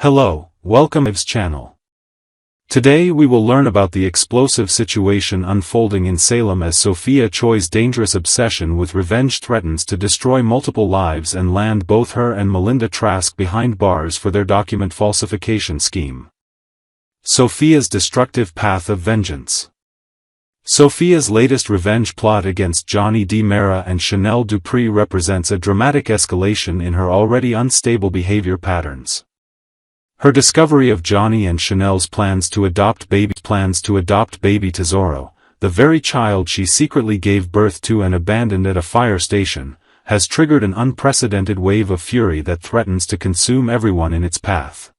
Hello, welcome to Ives channel. Today we will learn about the explosive situation unfolding in Salem as Sophia Choi's dangerous obsession with revenge threatens to destroy multiple lives and land both her and Melinda Cries behind bars for their document falsification scheme. Sophia's destructive path of vengeance. Sophia's latest revenge plot against Johnny DiMera and Chanel Dupree represents a dramatic escalation in her already unstable behavior patterns. Her discovery of Johnny and Chanel's plans to adopt baby Tesoro, the very child she secretly gave birth to and abandoned at a fire station, has triggered an unprecedented wave of fury that threatens to consume everyone in its path.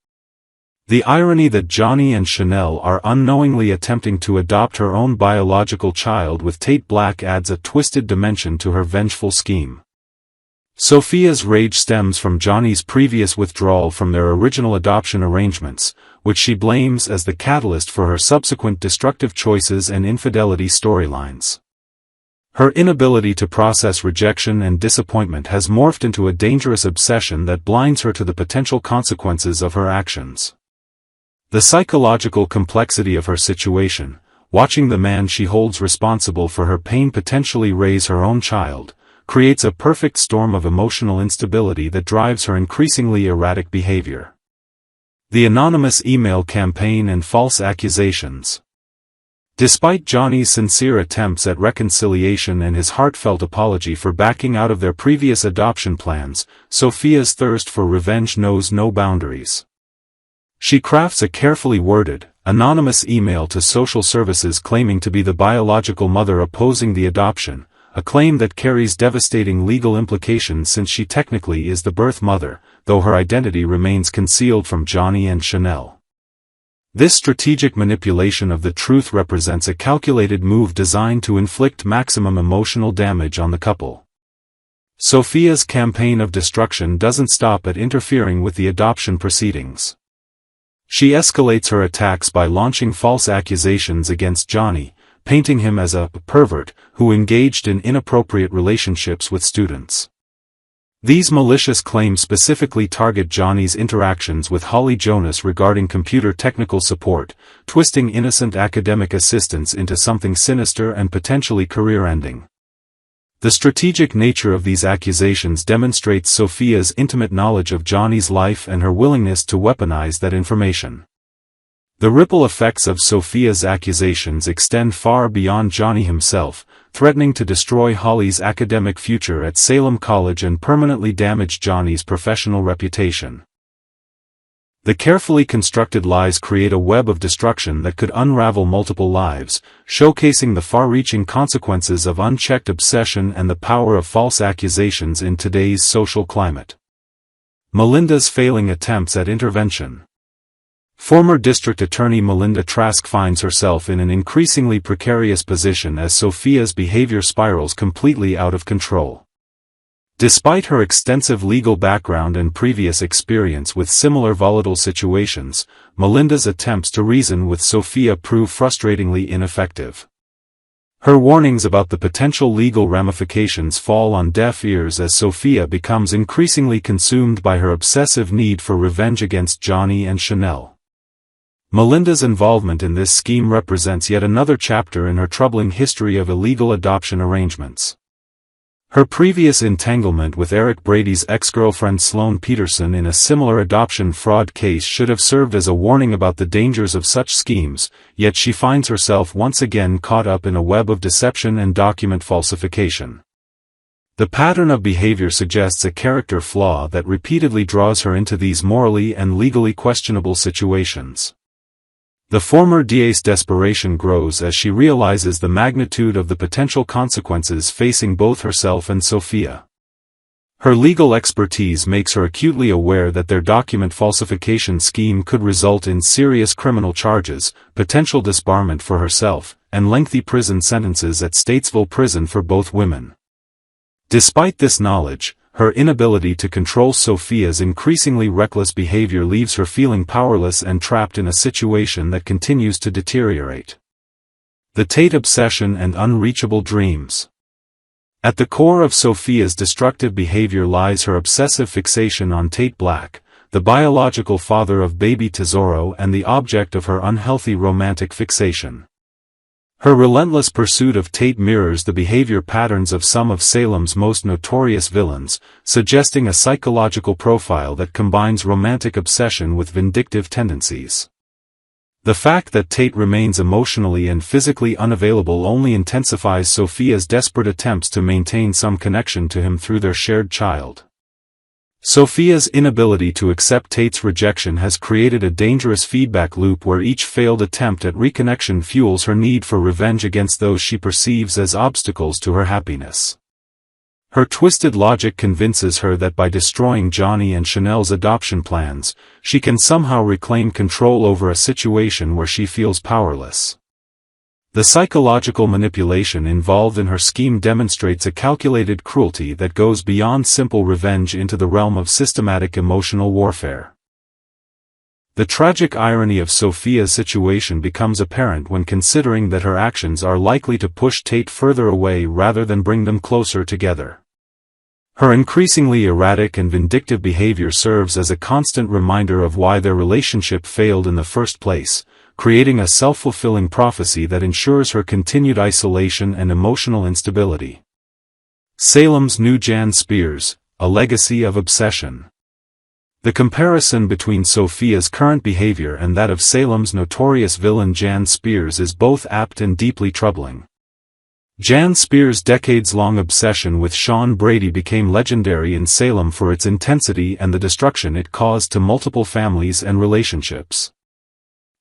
The irony that Johnny and Chanel are unknowingly attempting to adopt her own biological child with Tate adds a twisted dimension to her vengeful scheme. Sophia's rage stems from Johnny's previous withdrawal from their original adoption arrangements, which she blames as the catalyst for her subsequent destructive choices and infidelity storylines. Her inability to process rejection and disappointment has morphed into a dangerous obsession that blinds her to the potential consequences of her actions. The psychological complexity of her situation, watching the man she holds responsible for her pain potentially raise her own child, creates a perfect storm of emotional instability that drives her increasingly erratic behavior. The anonymous email campaign and false accusations. Despite Johnny's sincere attempts at reconciliation and his heartfelt apology for backing out of their previous adoption plans, Sophia's thirst for revenge knows no boundaries. She crafts a carefully worded, anonymous email to social services claiming to be the biological mother opposing the adoption, a claim that carries devastating legal implications since she technically is the birth mother, though her identity remains concealed from Johnny and Chanel. This strategic manipulation of the truth represents a calculated move designed to inflict maximum emotional damage on the couple. Sophia's campaign of destruction doesn't stop at interfering with the adoption proceedings. She escalates her attacks by launching false accusations against Johnny, painting him as a pervert who engaged in inappropriate relationships with students. These malicious claims specifically target Johnny's interactions with Holly Jonas regarding computer technical support, twisting innocent academic assistants into something sinister and potentially career-ending. The strategic nature of these accusations demonstrates Sophia's intimate knowledge of Johnny's life and her willingness to weaponize that information. The ripple effects of Sophia's accusations extend far beyond Johnny himself, threatening to destroy Holly's academic future at Salem College and permanently damage Johnny's professional reputation. The carefully constructed lies create a web of destruction that could unravel multiple lives, showcasing the far-reaching consequences of unchecked obsession and the power of false accusations in today's social climate. Melinda's failing attempts at intervention. Former District Attorney Melinda Cries finds herself in an increasingly precarious position as Sophia's behavior spirals completely out of control. Despite her extensive legal background and previous experience with similar volatile situations, Melinda's attempts to reason with Sophia prove frustratingly ineffective. Her warnings about the potential legal ramifications fall on deaf ears as Sophia becomes increasingly consumed by her obsessive need for revenge against Johnny and Chanel. Melinda's involvement in this scheme represents yet another chapter in her troubling history of illegal adoption arrangements. Her previous entanglement with Eric Brady's ex-girlfriend Sloane Peterson in a similar adoption fraud case should have served as a warning about the dangers of such schemes, yet she finds herself once again caught up in a web of deception and document falsification. The pattern of behavior suggests a character flaw that repeatedly draws her into these morally and legally questionable situations. The former DA's desperation grows as she realizes the magnitude of the potential consequences facing both herself and Sophia. Her legal expertise makes her acutely aware that their document falsification scheme could result in serious criminal charges, potential disbarment for herself, and lengthy prison sentences at Statesville Prison for both women. Despite this knowledge, her inability to control Sophia's increasingly reckless behavior leaves her feeling powerless and trapped in a situation that continues to deteriorate. The Tate obsession and unreachable dreams. At the core of Sophia's destructive behavior lies her obsessive fixation on Tate, the biological father of baby Tesoro and the object of her unhealthy romantic fixation. Her relentless pursuit of Tate mirrors the behavior patterns of some of Salem's most notorious villains, suggesting a psychological profile that combines romantic obsession with vindictive tendencies. The fact that Tate remains emotionally and physically unavailable only intensifies Sophia's desperate attempts to maintain some connection to him through their shared child. Sophia's inability to accept Tate's rejection has created a dangerous feedback loop where each failed attempt at reconnection fuels her need for revenge against those she perceives as obstacles to her happiness. Her twisted logic convinces her that by destroying Johnny and Chanel's adoption plans, she can somehow reclaim control over a situation where she feels powerless. The psychological manipulation involved in her scheme demonstrates a calculated cruelty that goes beyond simple revenge into the realm of systematic emotional warfare. The tragic irony of Sophia's situation becomes apparent when considering that her actions are likely to push Tate further away rather than bring them closer together. Her increasingly erratic and vindictive behavior serves as a constant reminder of why their relationship failed in the first place, creating a self-fulfilling prophecy that ensures her continued isolation and emotional instability. Salem's new Jan Spears, a legacy of obsession. The comparison between Sophia's current behavior and that of Salem's notorious villain Jan Spears is both apt and deeply troubling. Jan Spears' decades-long obsession with Sean Brady became legendary in Salem for its intensity and the destruction it caused to multiple families and relationships.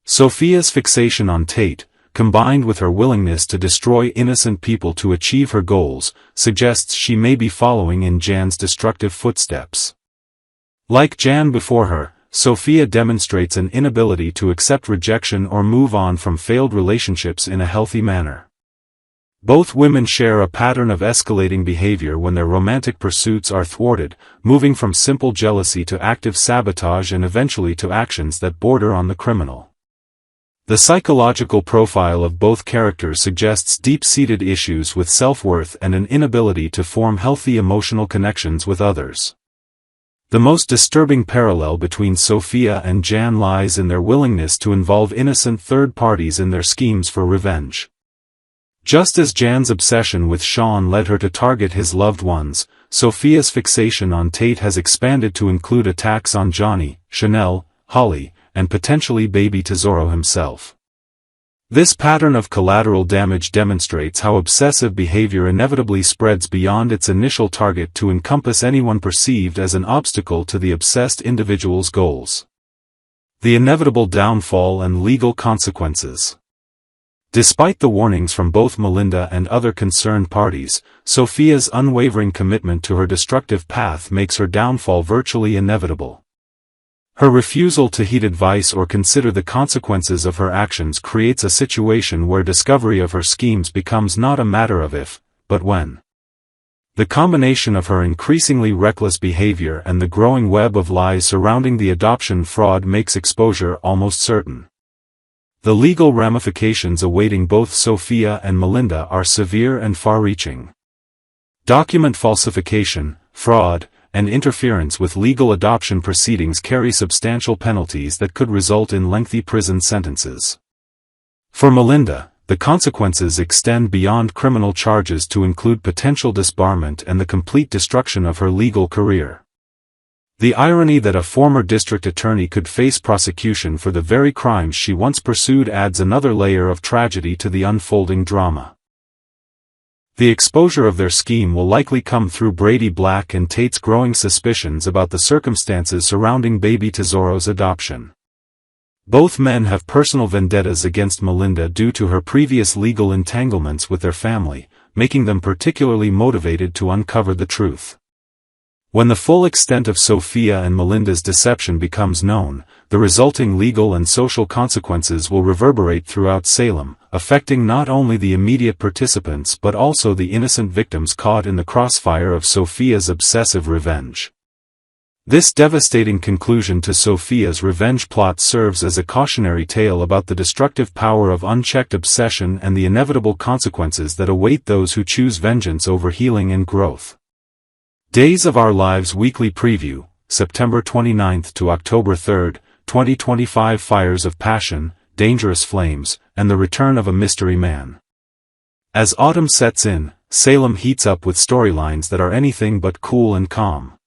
Sophia's fixation on Tate, combined with her willingness to destroy innocent people to achieve her goals, suggests she may be following in Jan's destructive footsteps. Like Jan before her, Sophia demonstrates an inability to accept rejection or move on from failed relationships in a healthy manner. Both women share a pattern of escalating behavior when their romantic pursuits are thwarted, moving from simple jealousy to active sabotage and eventually to actions that border on the criminal. The psychological profile of both characters suggests deep-seated issues with self-worth and an inability to form healthy emotional connections with others. The most disturbing parallel between Sophia and Jan lies in their willingness to involve innocent third parties in their schemes for revenge. Just as Jan's obsession with Sean led her to target his loved ones, Sophia's fixation on Tate has expanded to include attacks on Johnny, Chanel, Holly, and potentially baby Tesoro himself. This pattern of collateral damage demonstrates how obsessive behavior inevitably spreads beyond its initial target to encompass anyone perceived as an obstacle to the obsessed individual's goals. The inevitable downfall and legal consequences. Despite the warnings from both Melinda and other concerned parties, Sophia's unwavering commitment to her destructive path makes her downfall virtually inevitable. Her refusal to heed advice or consider the consequences of her actions creates a situation where discovery of her schemes becomes not a matter of if, but when. The combination of her increasingly reckless behavior and the growing web of lies surrounding the adoption fraud makes exposure almost certain. The legal ramifications awaiting both Sophia and Melinda are severe and far-reaching. Document falsification, fraud, and interference with legal adoption proceedings carry substantial penalties that could result in lengthy prison sentences. For Melinda, the consequences extend beyond criminal charges to include potential disbarment and the complete destruction of her legal career. The irony that a former district attorney could face prosecution for the very crimes she once pursued adds another layer of tragedy to the unfolding drama. The exposure of their scheme will likely come through Brady Black and Tate's growing suspicions about the circumstances surrounding baby Tesoro's adoption. Both men have personal vendettas against Melinda due to her previous legal entanglements with their family, making them particularly motivated to uncover the truth. When the full extent of Sophia and Melinda's deception becomes known, the resulting legal and social consequences will reverberate throughout Salem, affecting not only the immediate participants but also the innocent victims caught in the crossfire of Sophia's obsessive revenge. This devastating conclusion to Sophia's revenge plot serves as a cautionary tale about the destructive power of unchecked obsession and the inevitable consequences that await those who choose vengeance over healing and growth. Days of Our Lives Weekly Preview, September 29 to October 3, 2025. Fires of passion, dangerous flames, and the return of a mystery man. As autumn sets in, Salem heats up with storylines that are anything but cool and calm.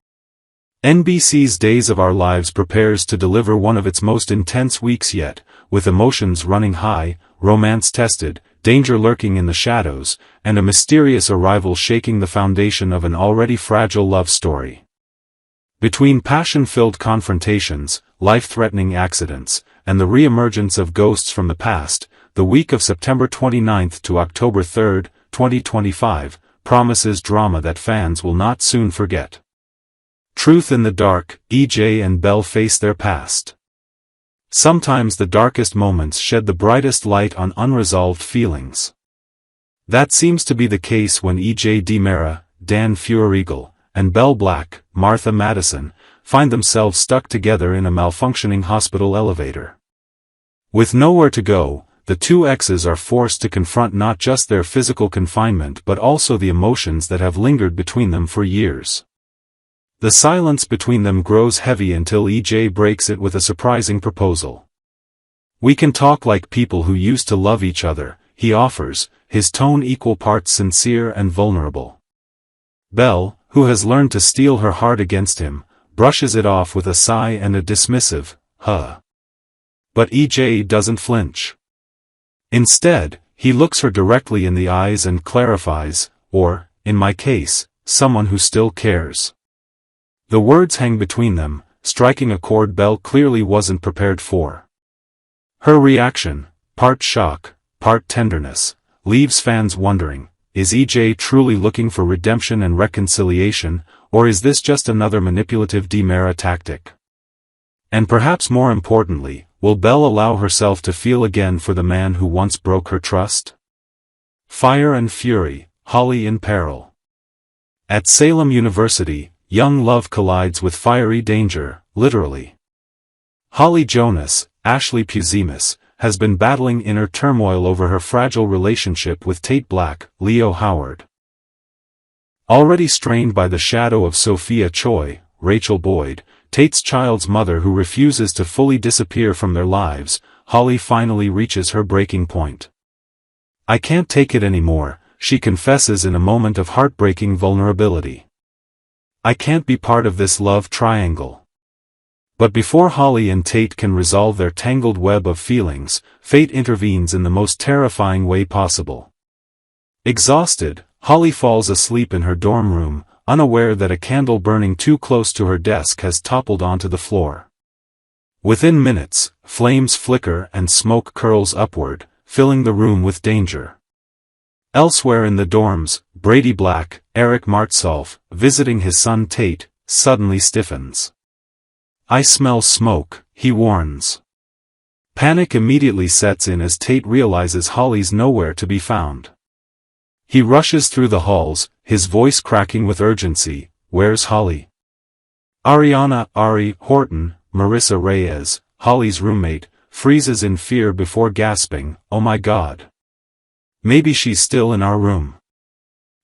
NBC's Days of Our Lives prepares to deliver one of its most intense weeks yet, with emotions running high, romance tested, danger lurking in the shadows, and a mysterious arrival shaking the foundation of an already fragile love story. Between passion-filled confrontations, life-threatening accidents, and the re-emergence of ghosts from the past, the week of September 29 to October 3, 2025, promises drama that fans will not soon forget. Truth in the dark, EJ and Belle face their past. Sometimes the darkest moments shed the brightest light on unresolved feelings. That seems to be the case when EJ DiMera, Dan Feuerriegel, and Belle Black, Martha Madison, find themselves stuck together in a malfunctioning hospital elevator. With nowhere to go, the two exes are forced to confront not just their physical confinement but also the emotions that have lingered between them for years. The silence between them grows heavy until EJ breaks it with a surprising proposal. "We can talk like people who used to love each other," he offers, his tone equal parts sincere and vulnerable. Belle, who has learned to steel her heart against him, brushes it off with a sigh and a dismissive, "huh." But EJ doesn't flinch. Instead, he looks her directly in the eyes and clarifies, "or, in my case, someone who still cares." The words hang between them, striking a chord Belle clearly wasn't prepared for. Her reaction, part shock, part tenderness, leaves fans wondering, is EJ truly looking for redemption and reconciliation, or is this just another manipulative DiMera tactic? And perhaps more importantly, will Belle allow herself to feel again for the man who once broke her trust? Fire and fury, Holly in peril. At Salem University, young love collides with fiery danger, literally. Holly Jonas, Ashley Puzimis, has been battling inner turmoil over her fragile relationship with Tate Black, Leo Howard. Already strained by the shadow of Sophia Choi, Rachel Boyd, Tate's child's mother who refuses to fully disappear from their lives, Holly finally reaches her breaking point. "I can't take it anymore," she confesses in a moment of heartbreaking vulnerability. "I can't be part of this love triangle." But before Holly and Tate can resolve their tangled web of feelings, fate intervenes in the most terrifying way possible. Exhausted, Holly falls asleep in her dorm room, unaware that a candle burning too close to her desk has toppled onto the floor. Within minutes, flames flicker and smoke curls upward, filling the room with danger. Elsewhere in the dorms, Brady Black, Eric Martsolf, visiting his son Tate, suddenly stiffens. "I smell smoke," he warns. Panic immediately sets in as Tate realizes Holly's nowhere to be found. He rushes through the halls, his voice cracking with urgency, "Where's Holly?" Ariana Ari Horton, Marissa Reyes, Holly's roommate, freezes in fear before gasping, "Oh my God. Maybe she's still in our room."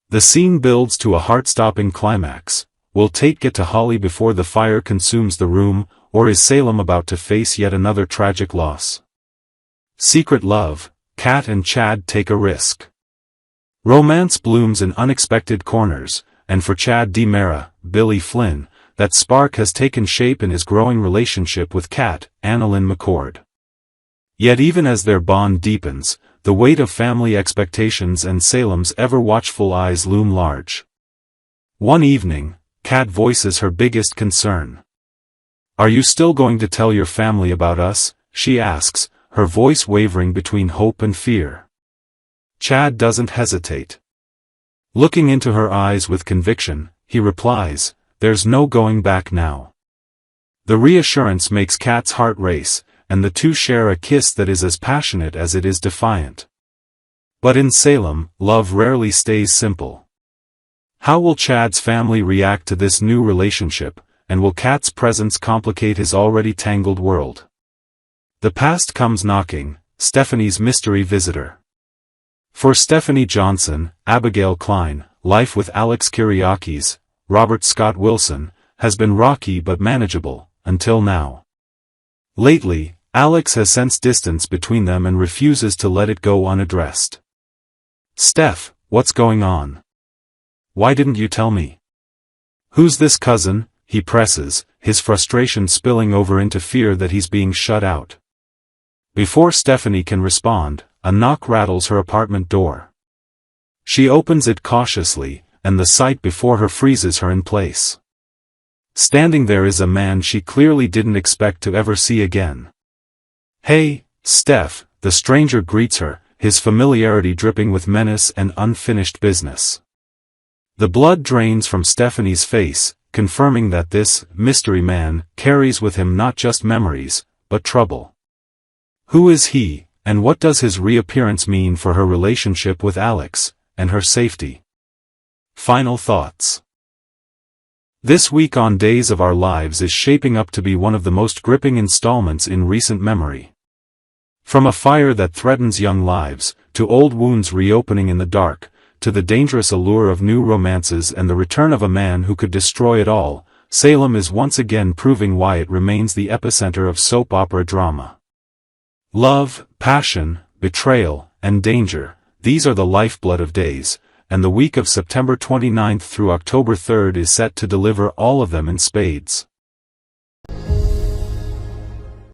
The scene builds to a heart-stopping climax. Will Tate get to Holly before the fire consumes the room, or is Salem about to face yet another tragic loss? Secret love, Kat and Chad take a risk. Romance blooms in unexpected corners, and for Chad DiMera, Billy Flynn, that spark has taken shape in his growing relationship with Kat, Annalyn McCord. Yet even as their bond deepens, the weight of family expectations and Salem's ever-watchful eyes loom large. One evening, Kat voices her biggest concern. "Are you still going to tell your family about us?" she asks, her voice wavering between hope and fear. Chad doesn't hesitate. Looking into her eyes with conviction, he replies, "There's no going back now." The reassurance makes Kat's heart race, and the two share a kiss that is as passionate as it is defiant. But in Salem, love rarely stays simple. How will Chad's family react to this new relationship, and will Kat's presence complicate his already tangled world? The past comes knocking, Stephanie's mystery visitor. For Stephanie Johnson, Abigail Klein, life with Alex Kyriakis, Robert Scott Wilson, has been rocky but manageable, until now. Lately, Alex has sensed distance between them and refuses to let it go unaddressed. "Steph, what's going on? Why didn't you tell me? Who's this cousin?" he presses, his frustration spilling over into fear that he's being shut out. Before Stephanie can respond, a knock rattles her apartment door. She opens it cautiously, and the sight before her freezes her in place. Standing there is a man she clearly didn't expect to ever see again. "Hey, Steph," the stranger greets her, his familiarity dripping with menace and unfinished business. The blood drains from Stephanie's face, confirming that this mystery man carries with him not just memories, but trouble. Who is he, and what does his reappearance mean for her relationship with Alex, and her safety? Final thoughts. This week on Days of Our Lives is shaping up to be one of the most gripping installments in recent memory. From a fire that threatens young lives, to old wounds reopening in the dark, to the dangerous allure of new romances and the return of a man who could destroy it all, Salem is once again proving why it remains the epicenter of soap opera drama. Love, passion, betrayal, and danger, these are the lifeblood of Days, and the week of September 29th through October 3rd is set to deliver all of them in spades.